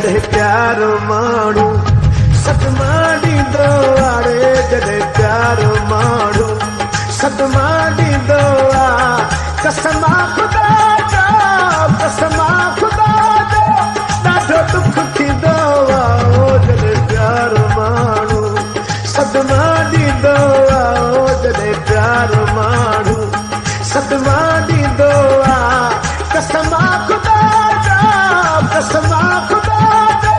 जॾहिं प्यारो माण्हू सदमा ॾींदो आहे जॾहिं प्यारो माण्हू सदमा ॾींदो आहे कसम खुदा जो कसम खुदा जो ॾाढो दुख थींदो आहे जॾहिं प्यारो माण्हू सदमा ॾींदो आहे जॾहिं प्यारो माण्हू सदमा ॾींदो आहे कसम खुदा जो कसम खुदा जो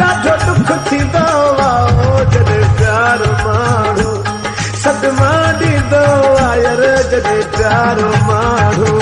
ॾाढो दुख थींदो आहे जॾहिं प्यारो माण्हू सदमा ॾींदो आहे जॾहिं प्यारो माण्हू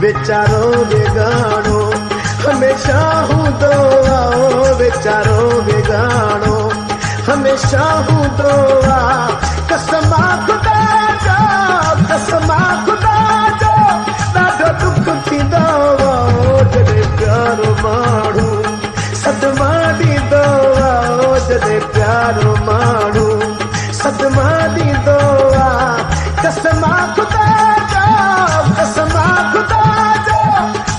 बेचारो बेगानो हमेशा हूंदो आहे बेचारो बेगानो हमेशा हूंदो आहे कसम खुदा जो कसम खुदा जो ॾाढो दुख थींदो आहे जॾहिं प्यारो माण्हू सदमा ॾींदो आहे जॾहिं प्यारो माण्हू सदमा ॾींदो आहे कसम खुदा जो कसम खुदा जो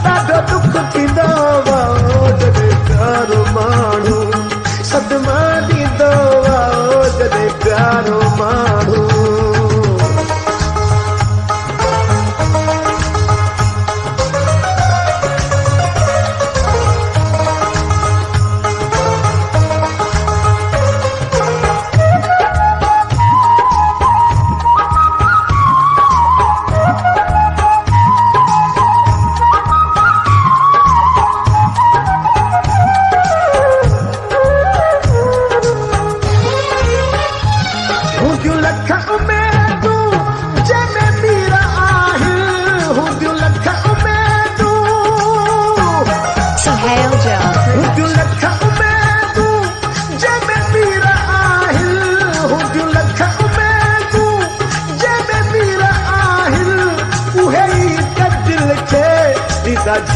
ॾाढो दुख थींदो आहे जॾहिं प्यारो माण्हू सदमा ॾींदो आहे जॾहिं प्यारो माण्हू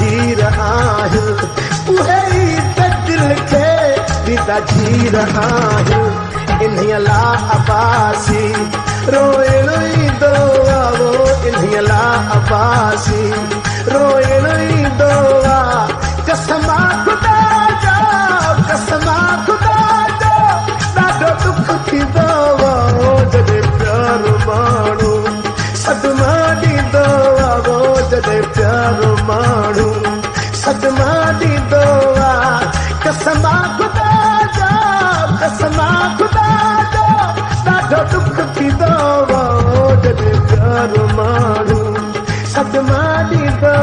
जीर आहिल उहे त दिल खे ॾींदा जीर आहिल इन्हीअ लाइ अबासी रोइण ईंदो आहे इन्हीअ लाइ अबासी रोइण ईंदो आहे कसम खुदा जो कसम खुदा जो ॾाढो दुख थींदो आहे जॾहिं प्यारो माण्हू प्यारो माण्हू सदमा ॾींदो आहे कसमा ख़ुदा जा कसमा ख़ुदा जा ॾाढो दुख थींदो आहे जॾहिं प्यारो माण्हू सदमा ॾींदो